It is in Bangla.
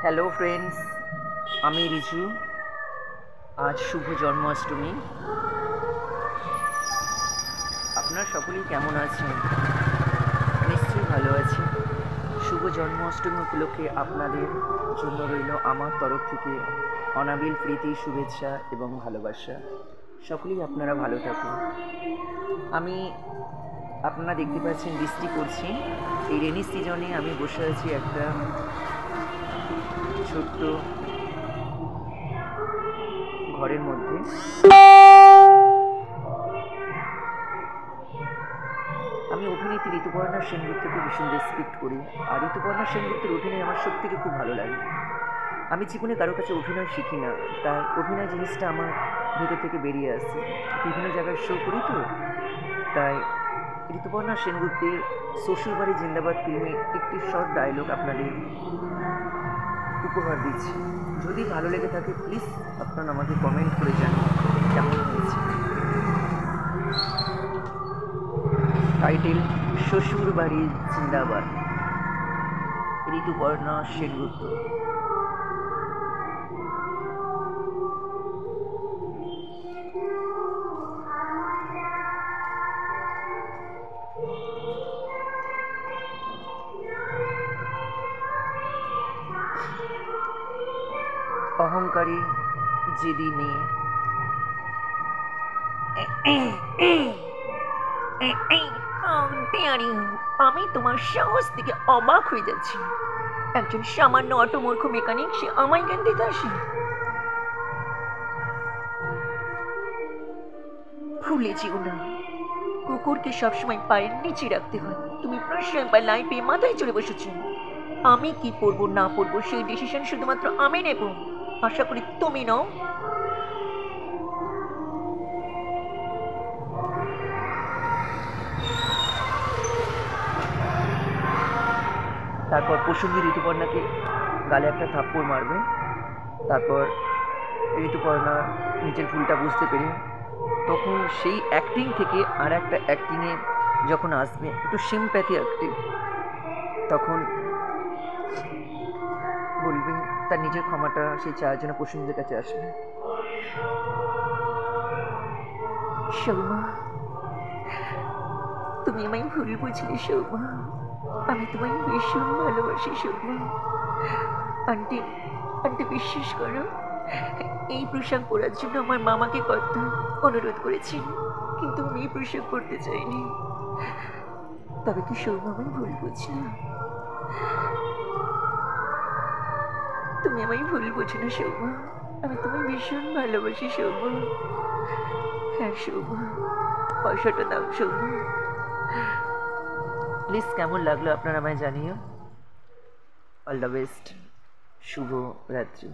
হ্যালো ফ্রেন্ডস, আমি রিজু। আজ শুভ জন্মাষ্টমী। আপনারা সকলেই কেমন আছেন? নিশ্চয়ই ভালো আছি। শুভ জন্মাষ্টমী উপলক্ষে আপনাদের জন্য রইল আমার তরফ থেকে অনাবিল প্রীতি, শুভেচ্ছা এবং ভালোবাসা। সকলেই আপনারা ভালো থাকুন। আপনারা দেখতে পাচ্ছেন বৃষ্টি পড়ছে। এই রেনি সিজনে আমি বসে আছি একটা ছোট্ট ঘরের মধ্যে। আমি অভিনেত্রী ঋতুপর্ণা সেনগুপ্তকে ভীষণ রেসপেক্ট করি, আর ঋতুপর্ণা সেনগুপ্তের অভিনয় আমার সত্যিই খুব ভালো লাগে। আমি জীবনে কারো কাছে অভিনয় শিখি না, তাই অভিনয় জিনিসটা আমার ভেতর থেকে বেরিয়ে আসে। বিভিন্ন জায়গায় শো করি তো, তাই ঋতুপর্ণা সেনগুপ্তের শ্বশুরবাড়ি জিন্দাবাদ ফিল্মে একটি শর্ট ডায়লগ আপনাদের উপহার দিচ্ছি। যদি ভালো লেগে থাকে প্লিজ আপনারা আমাকে কমেন্ট করে জানান কেমন হয়েছে। টাইটেল: শ্বশুরবাড়ি জিন্দাবাদ, ঋতুপর্ণা সেনগুপ্ত। অহংকারী জেদি মেয়ে। আমি তোমার সাহস থেকে অবাক হয়ে যাচ্ছি। একজন সামান্য অটোমূর্খ মেকানিক, সে আমায় জ্ঞান দিতে আসে। ভুলে যেও না, কুকুরকে সবসময় পায়ের নিচে রাখতে হয়। তুমি প্রশ্রয় বা লাই পেয়ে মাথায় চড়ে বসেছ। আমি কি পড়বো না পড়বো সেই ডিসিশন শুধুমাত্র আমি নেব। আশা করি তুমি নাও। তারপর প্রসঙ্গে ঋতুপর্ণাকে গালে একটা থাপ্পড় মারবে। তারপর ঋতুপর্ণা নিজের ভুলটা বুঝতে পেরে তখন সেই অ্যাক্টিং থেকে আর একটা অ্যাক্টিংয়ে যখন আসবে, একটু সিম্প্যাথি অ্যাক্টিং, তখন বলবে তার নিজের ক্ষমাটা সেই চাওয়ার জন্য প্রসঙ্গের কাছে আসবে। সৌমা, তুমি আমায় ভুল বুঝলে সৌমা। আমি তোমায় ভীষণ ভালোবাসি সৌমা। আন্টি বিশ্বাস করো, এই পোশাক পরার জন্য আমার মামাকে কত অনুরোধ করেছেন, কিন্তু আমি এই পোশাক পরতে চাইনি। তবে কি সৌমা আমায় ভুল বুঝলে? তুমি আমায় ভুল বুঝো না সৌমা। আমি তোমায় ভীষণ ভালোবাসি সৌমা। হ্যাঁ সৌমা, পয়সাটা দাও সৌমা। প্লিজ কেমন লাগলো আপনারা আমায় জানিও। অল দ্য বেস্ট, শুভ রাত্রি।